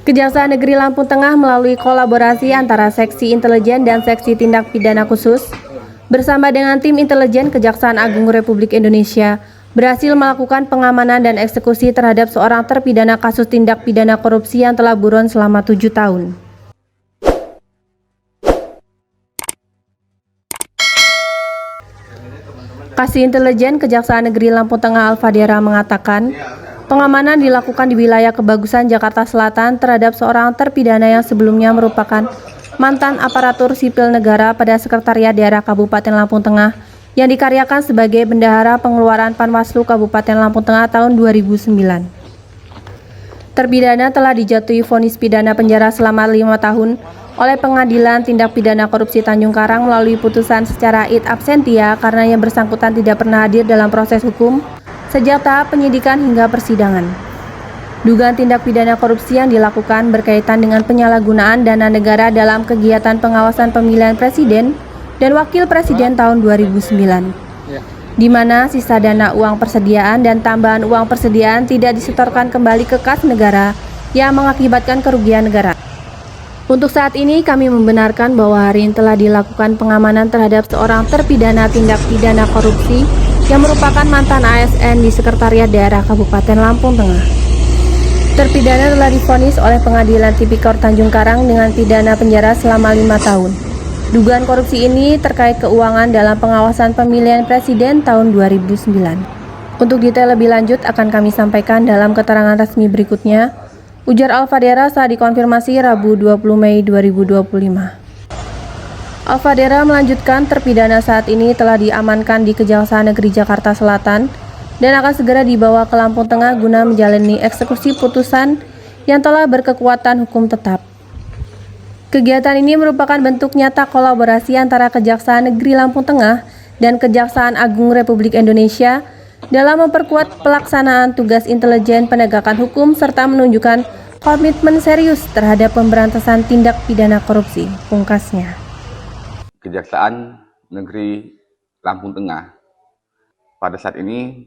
Kejaksaan Negeri Lampung Tengah melalui kolaborasi antara Seksi Intelijen dan Seksi Tindak Pidana Khusus bersama dengan tim intelijen Kejaksaan Agung Republik Indonesia berhasil melakukan pengamanan dan eksekusi terhadap seorang terpidana kasus tindak pidana korupsi yang telah buron selama 7 tahun. Kasih Intelijen Kejaksaan Negeri Lampung Tengah Alfadera mengatakan, pengamanan dilakukan di wilayah Kebagusan, Jakarta Selatan terhadap seorang terpidana yang sebelumnya merupakan mantan aparatur sipil negara pada Sekretariat Daerah Kabupaten Lampung Tengah yang dikaryakan sebagai Bendahara Pengeluaran Panwaslu Kabupaten Lampung Tengah tahun 2009. Terpidana telah dijatuhi vonis pidana penjara selama 5 tahun oleh Pengadilan Tindak Pidana Korupsi Tanjung Karang melalui putusan secara id absentia karena yang bersangkutan tidak pernah hadir dalam proses hukum sejak tahap penyidikan hingga persidangan. Dugaan tindak pidana korupsi yang dilakukan berkaitan dengan penyalahgunaan dana negara dalam kegiatan pengawasan pemilihan presiden dan wakil presiden tahun 2009, di mana sisa dana uang persediaan dan tambahan uang persediaan tidak disetorkan kembali ke kas negara yang mengakibatkan kerugian negara. Untuk saat ini kami membenarkan bahwa hari ini telah dilakukan pengamanan terhadap seorang terpidana tindak pidana korupsi yang merupakan mantan ASN di Sekretariat Daerah Kabupaten Lampung Tengah. Terpidana telah divonis oleh Pengadilan Tipikor Tanjung Karang dengan pidana penjara selama 5 tahun. Dugaan korupsi ini terkait keuangan dalam pengawasan pemilihan presiden tahun 2009. Untuk detail lebih lanjut akan kami sampaikan dalam keterangan resmi berikutnya, ujar Alfadera saat dikonfirmasi Rabu 20 Mei 2025. Alfadera melanjutkan terpidana saat ini telah diamankan di Kejaksaan Negeri Jakarta Selatan dan akan segera dibawa ke Lampung Tengah guna menjalani eksekusi putusan yang telah berkekuatan hukum tetap. Kegiatan ini merupakan bentuk nyata kolaborasi antara Kejaksaan Negeri Lampung Tengah dan Kejaksaan Agung Republik Indonesia dalam memperkuat pelaksanaan tugas intelijen penegakan hukum serta menunjukkan komitmen serius terhadap pemberantasan tindak pidana korupsi, pungkasnya. Kejaksaan Negeri Lampung Tengah pada saat ini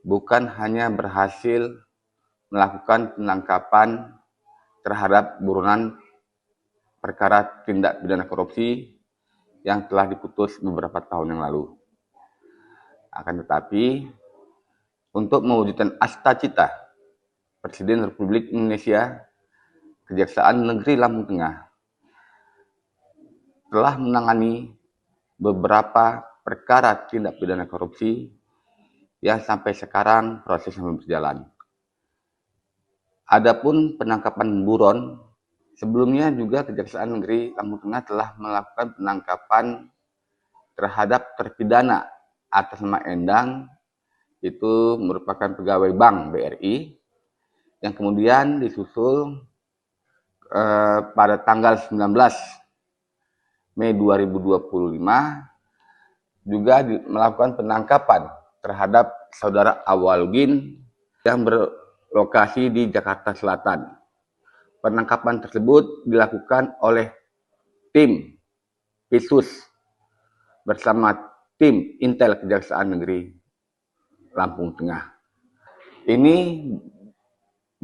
bukan hanya berhasil melakukan penangkapan terhadap buronan perkara tindak pidana korupsi yang telah diputus beberapa tahun yang lalu. Akan tetapi, untuk mewujudkan cita-cita Presiden Republik Indonesia, Kejaksaan Negeri Lampung Tengah telah menangani beberapa perkara tindak pidana korupsi yang sampai sekarang prosesnya berjalan. Adapun penangkapan buron, sebelumnya juga Kejaksaan Negeri Lampung Tengah telah melakukan penangkapan terhadap terpidana atas nama Endang, itu merupakan pegawai Bank BRI, yang kemudian disusul pada tanggal 19 Mei 2025 juga melakukan penangkapan terhadap saudara Awaludin yang berlokasi di Jakarta Selatan. Penangkapan tersebut dilakukan oleh tim Pisus bersama tim Intel Kejaksaan Negeri Lampung Tengah. Ini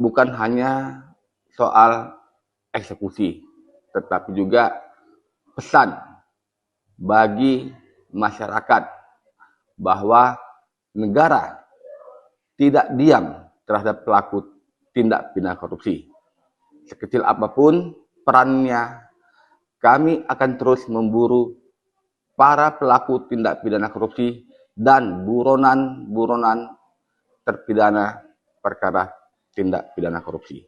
bukan hanya soal eksekusi, tetapi juga pesan bagi masyarakat bahwa negara tidak diam terhadap pelaku tindak pidana korupsi. Sekecil apapun perannya, kami akan terus memburu para pelaku tindak pidana korupsi dan buronan-buronan terpidana perkara tindak pidana korupsi.